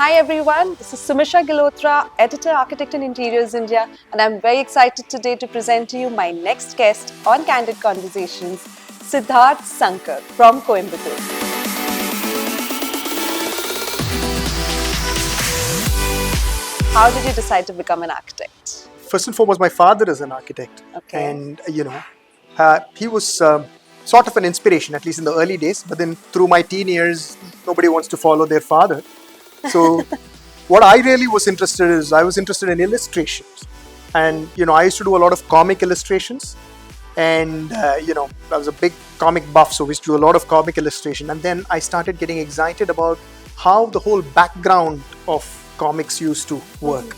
Hi everyone, this is Sumisha Gilotra, Editor, Architect and Interiors India, and I'm very excited today to present to you my next guest on Candid Conversations, Siddarth Sankar from Coimbatore. How did you decide to become an architect? First and foremost, my father is an architect. Okay. And he was sort of an inspiration, at least in the early days. But then through my teen years, nobody wants to follow their father. So what I really was interested in illustrations. And I used to do a lot of comic illustrations. And I was a big comic buff, so we used to do a lot of comic illustration. And then I started getting excited about how the whole background of comics used to work.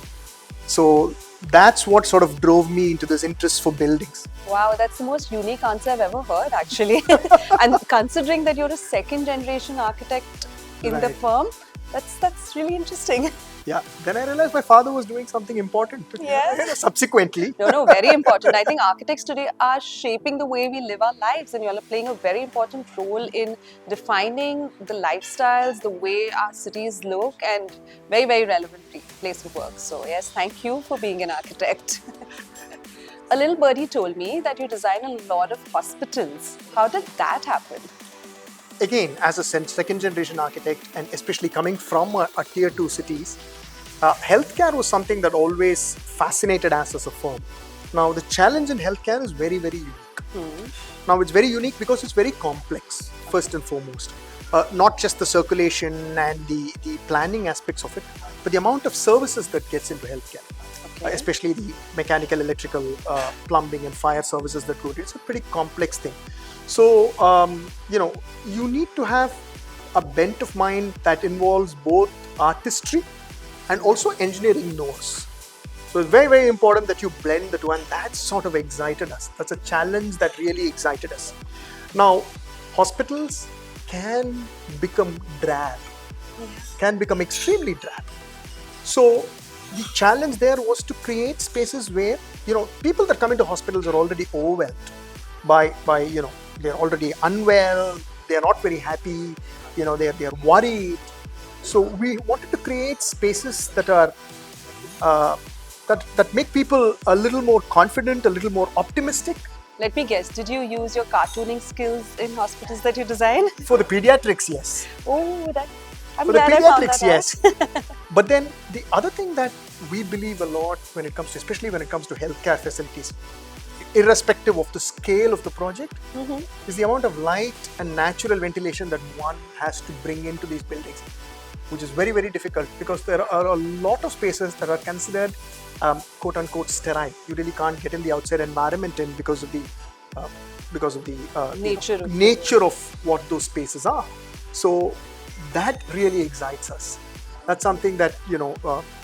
So that's what sort of drove me into this interest for buildings. Wow, that's the most unique answer I've ever heard, actually. And considering that you're a second generation architect in the Right. firm, that's really interesting. Yeah. Then I realized my father was doing something important. Yes. Subsequently. No, very important. I think architects today are shaping the way we live our lives, and you all are playing a very important role in defining the lifestyles, the way our cities look, and very, very relevant place of work. So, yes, thank you for being an architect. A little birdie told me that you design a lot of hospitals. How did that happen? Again, as a second generation architect, and especially coming from a tier 2 cities, healthcare was something that always fascinated us as a firm. Now, the challenge in healthcare is very, very unique. Now, it's very unique because it's very complex, first and foremost. Not just the circulation and the planning aspects of it, but the amount of services that gets into healthcare. Okay. Especially the mechanical, electrical, plumbing and fire services that go to it. It's a pretty complex thing. So, you need to have a bent of mind that involves both artistry and also engineering knows. So it's very, very important that you blend the two, and that sort of excited us. That's a challenge that really excited us. Now, hospitals can become drab, can become extremely drab. So the challenge there was to create spaces where, people that come into hospitals are already overwhelmed by they're already unwell, they're not very happy, they're worried. So we wanted to create spaces that are that make people a little more confident, a little more optimistic. Let me guess, did you use your cartooning skills in hospitals that you design? For the pediatrics, yes. Oh, I'm For the glad I found pediatrics, that out. yes. But then the other thing that we believe a lot when it comes to, especially when it comes to healthcare facilities, irrespective of the scale of the project, is the amount of light and natural ventilation that one has to bring into these buildings, which is very, very difficult because there are a lot of spaces that are considered quote unquote sterile. You really can't get in the outside environment in because of the nature of what those spaces are. So that really excites us. That's something that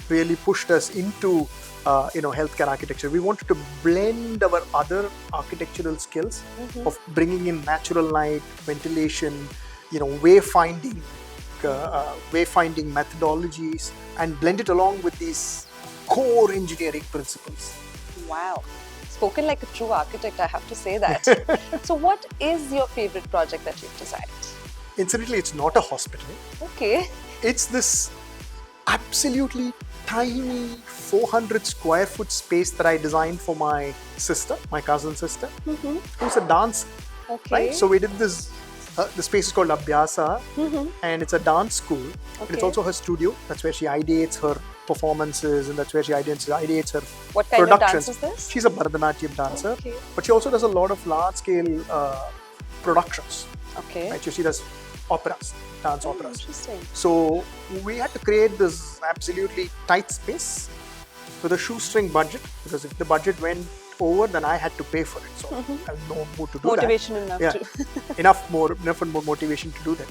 really pushed us into healthcare architecture. We wanted to blend our other architectural skills of bringing in natural light, ventilation, wayfinding methodologies, and blend it along with these core engineering principles. Wow. Spoken like a true architect, I have to say that. So what is your favorite project that you've designed? Incidentally, it's not a hospital. Okay. It's this absolutely tiny 400 square foot space that I designed for my sister, my cousin sister, who's a dancer. Okay. Right? So we did this. The space is called Abhyasa, and it's a dance school. And it's also her studio. That's where she ideates her performances, and that's where she ideates her What kind productions. of dance is this? She's a Bharatanatyam dancer, Okay. but she also does a lot of large-scale productions. Okay. Right? So she does operas, dance operas. Interesting. So we had to create this absolutely tight space with a shoestring budget, because if the budget went over, then I had to pay for it. So I have no mood to do Motivation that. enough to. enough and more motivation to do that.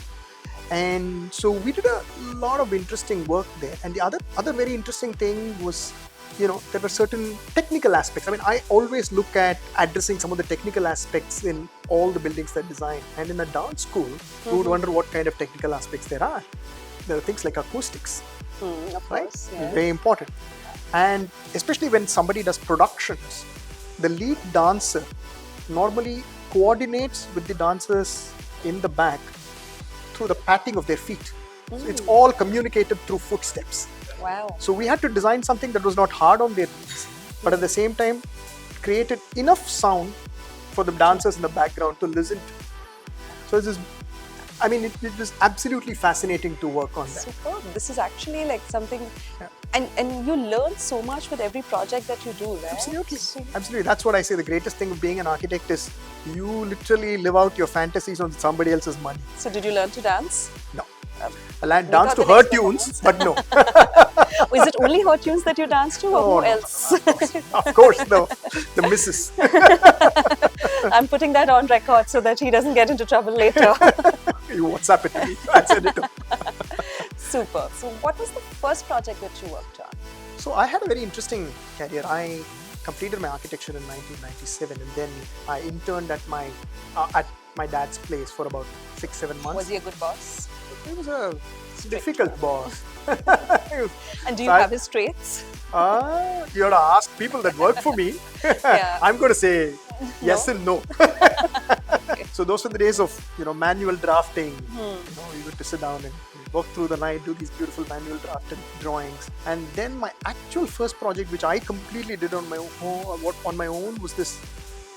And so we did a lot of interesting work there. And the other very interesting thing was, there were certain technical aspects. I mean, I always look at addressing some of the technical aspects in all the buildings that I design. And in a dance school, you would wonder what kind of technical aspects there are. There are things like acoustics, Of right? course. Yeah. Very important. And especially when somebody does productions, the lead dancer normally coordinates with the dancers in the back through the patting of their feet. So it's all communicated through footsteps. Wow. So we had to design something that was not hard on their knees, but at the same time created enough sound for the dancers in the background to listen to. So it was absolutely fascinating to work on that. Superb. This is actually like something, and you learn so much with every project that you do, right? Absolutely. Absolutely. That's what I say. The greatest thing of being an architect is you literally live out your fantasies on somebody else's money. So did you learn to dance? No. I dance Without to the her next tunes, but no. Is it only her tunes that you dance to, or who else? Of course, no. The missus. I'm putting that on record so that he doesn't get into trouble later. You WhatsApp it to me. I send it to him. Super. So what was the first project that you worked on? So I had a very interesting career. I completed my architecture in 1997, and then I interned at my dad's place for about 6-7 months. Was he a good boss? He was a difficult boss. And do you have his traits? You have to ask people that work for me. Yeah. I'm going to say yes No? and no. So those were the days of manual drafting. You get to sit down and work through the night, do these beautiful manual drafted drawings. And then my actual first project, which I completely did on my own, was this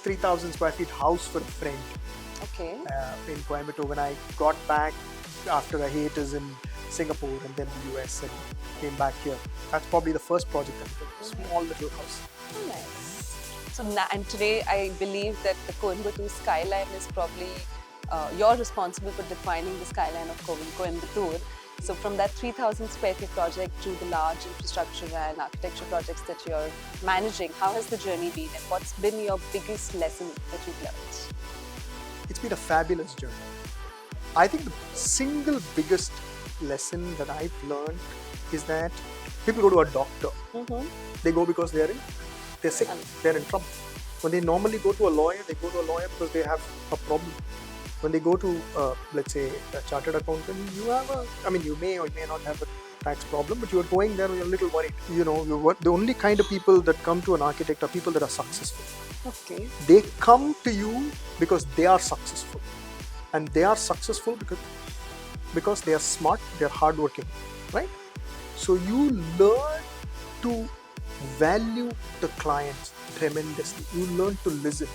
3,000 square feet house for a friend. Okay. In Coimbatore, when I got back after a hiatus in Singapore and then the US and came back here. That's probably the first project I did. A small little house. Oh, nice. So and today I believe that the Coimbatore skyline is probably you're responsible for defining the skyline of Coimbatore. So from that 3,000 square feet project to the large infrastructure and architecture projects that you're managing, how has the journey been and what's been your biggest lesson that you've learned? It's been a fabulous journey. I think the single biggest lesson that I've learned is that people go to a doctor. They go because they're sick, they're in trouble. When they normally go to a lawyer, they go to a lawyer because they have a problem. When they go to, let's say, a chartered accountant, you may or may not have a tax problem, but you're going there and you're a little worried. The only kind of people that come to an architect are people that are successful. Okay. They come to you because they are successful. And they are successful because they are smart, they are hardworking, right? So you learn to value the clients tremendously. You learn to listen.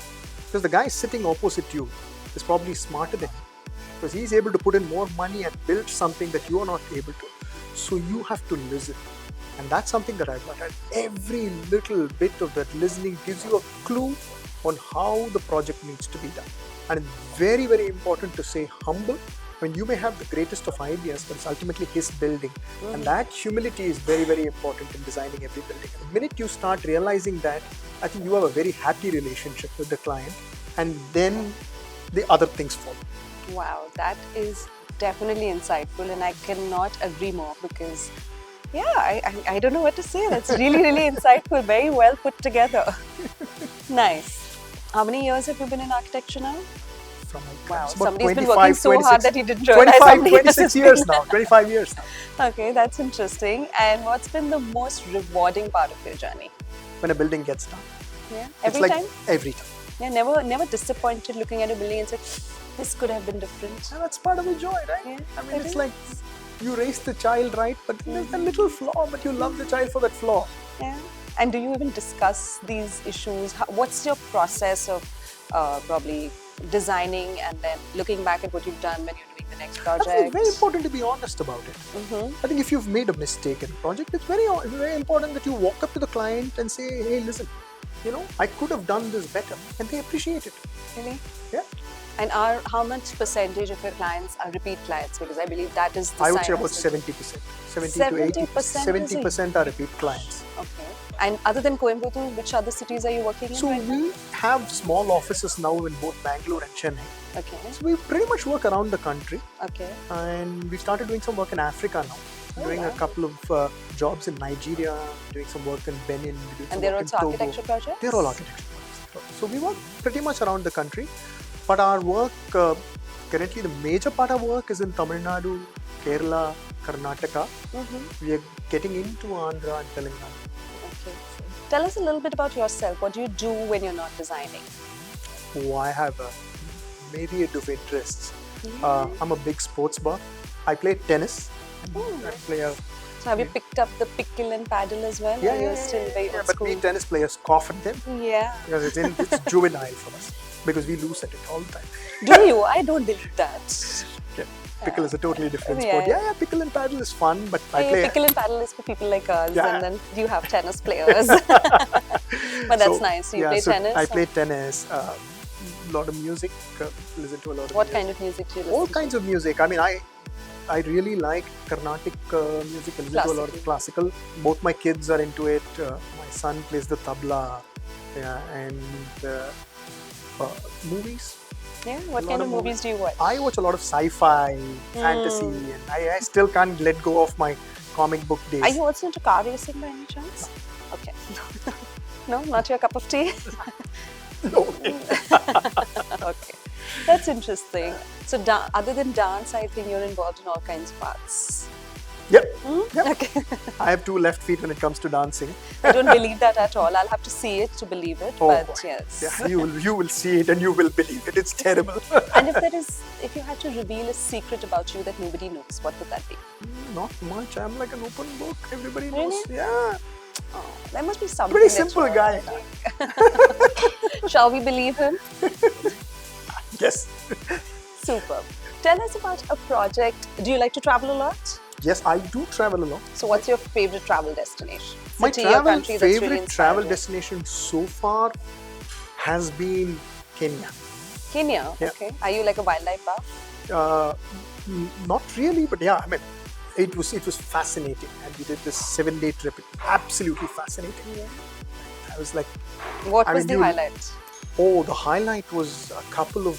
Because the guy sitting opposite you is probably smarter than you. Because he's able to put in more money and build something that you are not able to. So you have to listen. And that's something that I've learned. And every little bit of that listening gives you a clue on how the project needs to be done. And it's very, very important to stay humble. When you may have the greatest of ideas, but it's ultimately his building. And that humility is very, very important in designing every building. And the minute you start realizing that, I think you have a very happy relationship with the client, and then the other things follow. Wow, that is definitely insightful, and I cannot agree more because, I don't know what to say. That's really, really insightful. Very well put together. Nice. How many years have you been in architecture now? Wow, somebody's been working so hard that he didn't realize how many 26 years now, 25 years now. Okay, that's interesting. And what's been the most rewarding part of your journey? When a building gets done. Yeah, every time? Every time. Yeah, never disappointed looking at a building and say, this could have been different. And that's part of the joy, right? Yeah, it's like you raise the child right, but there's a little flaw, but you love the child for that flaw. Yeah. And do you even discuss these issues? What's your process of probably designing and then looking back at what you've done when you're doing the next project? I think it's very important to be honest about it. I think if you've made a mistake in a project, it's very important that you walk up to the client and say, hey, listen, I could have done this better. And they appreciate it. Really? Yeah. And how much percentage of your clients are repeat clients? Because I believe that is the I would say about 70%. 70 to 80%. 70% are repeat clients. Okay. And other than Coimbatore, which other cities are you working in right now? We have small offices now in both Bangalore and Chennai. Okay. So we pretty much work around the country. Okay. And we started doing some work in Africa now. Doing a couple of jobs in Nigeria, doing some work in Benin. And they're also architecture projects? They're all architecture projects. So we work pretty much around the country. But our work, currently the major part of work is in Tamil Nadu, Kerala, Karnataka. We are getting into Andhra and Telangana. Okay. Tell us a little bit about yourself. What do you do when you're not designing? Oh, I have a myriad of interests. I'm a big sports buff. I play tennis. I play a So have you picked up the pickle and paddle as well? Or you're still very old but school? we tennis players cough at them Yeah. because it's juvenile for us because we lose at it all the time. Do you? I don't believe that. Yeah. Pickle is a totally different Yeah. sport. Yeah, pickle and paddle is fun, but I Hey, play. pickle and paddle is for people like us, Yeah. and then you have tennis players. But that's So, nice. You yeah, play so tennis? I play tennis. Lot of music. Listen to a lot of. What music. kind of music do you listen All to? kinds of music. I mean, I really like Carnatic music. I listen to a lot of classical. Both my kids are into it. My son plays the tabla. Yeah, and movies. Yeah, what kind of movies do you watch? I watch a lot of sci-fi, fantasy, and I still can't let go of my comic book days. Are you also into car racing by any chance? Okay. No, not your cup of tea? No. Okay. That's interesting. So, other than dance, I think you're involved in all kinds of arts. Yep. Yep. Okay. I have two left feet when it comes to dancing. I don't believe that at all. I'll have to see it to believe it. Oh, but boy. yes. Yeah, you will see it and you will believe it. It's terrible. And if you had to reveal a secret about you that nobody knows, what would that be? Not much. I'm like an open book. Everybody Really? knows. Yeah. Oh, there must be something. Pretty that simple you're guy. like. Shall we believe him? Yes. Superb. Tell us about a project. Do you like to travel a lot? Yes, I do travel a lot. So, what's your favorite travel destination? My City or country that's really favorite inspired travel you? destination so far has been Kenya. Kenya. Yeah. Okay. Are you like a wildlife buff? Not really, but yeah, I mean, it was fascinating, and we did this 7-day trip. Absolutely fascinating. Yeah. I was like, What I was mean, the highlight? oh, the highlight was a couple of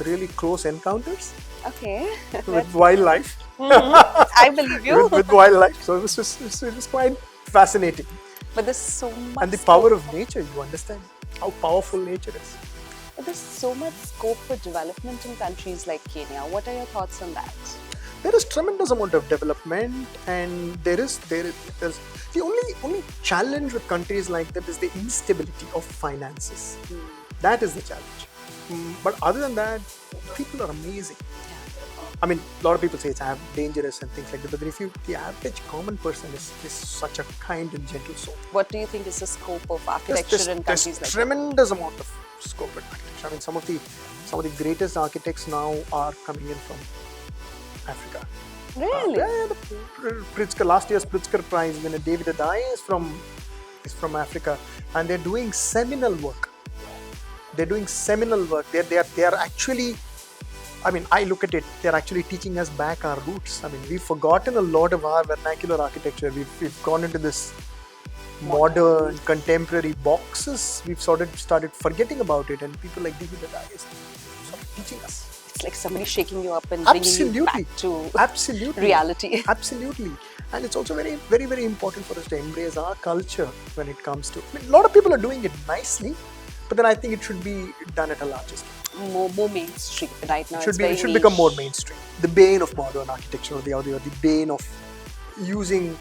really close encounters Okay. with wildlife. I believe you. with wildlife. So it was quite fascinating. But there's so much. And the power of nature, you understand how powerful nature is. But there's so much scope for development in countries like Kenya. What are your thoughts on that? There is tremendous amount of development, and there's the only challenge with countries like that is the instability of finances. That is the challenge. But other than that, people are amazing. I mean, a lot of people say it's dangerous and things like that, but if the average common person is such a kind and gentle soul. What do you think is the scope of architecture in countries like that? Tremendous amount of scope in architecture. I mean, some of the greatest architects now are coming in from Africa. Really? Pritzker, last year's Pritzker Prize winner David Adai is from Africa, and they're doing seminal work. They are actually, I mean, I look at it, they're actually teaching us back our roots. I mean, we've forgotten a lot of our vernacular architecture. We've gone into this modern, contemporary boxes. We've sort of started forgetting about it, and people like David Adai is sort of teaching us. It's like somebody shaking you up and bringing you back to reality. Absolutely. And it's also very, very, very important for us to embrace our culture when it comes to, I mean, a lot of people are doing it nicely, but then I think it should be done at a larger scale. More mainstream right now. It should become more mainstream. The bane of modern architecture, or the bane of using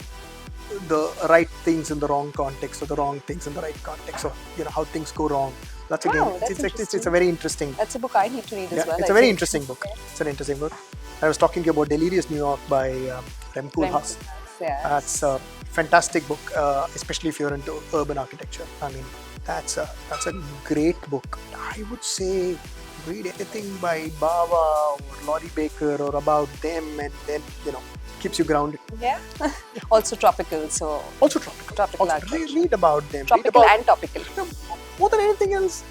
the right things in the wrong context, or the wrong things in the right context, or how things go wrong. That's it's a very interesting. That's a book I need to read as well. It's a very interesting book. It's an interesting book. I was talking to you about Delirious New York by Rem Koolhaas. Yes. That's a fantastic book, especially if you're into urban architecture. I mean, that's a great book. I would say read anything by Bava or Laurie Baker or about them, and then keeps you grounded. Yeah. Also tropical. So also tropical. Read about them. Tropical and topical. More than anything else,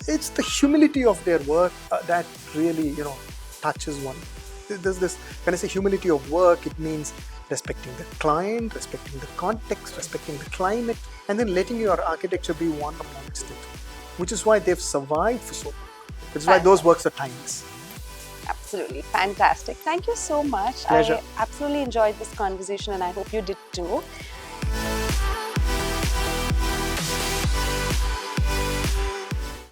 it's the humility of their work that really touches one. There's this, when I say humility of work, it means respecting the client, respecting the context, respecting the climate, and then letting your architecture be one amongst it. Which is why they've survived for so long. Which is why those works are timeless. Absolutely. Fantastic. Thank you so much. Pleasure. I absolutely enjoyed this conversation, and I hope you did too.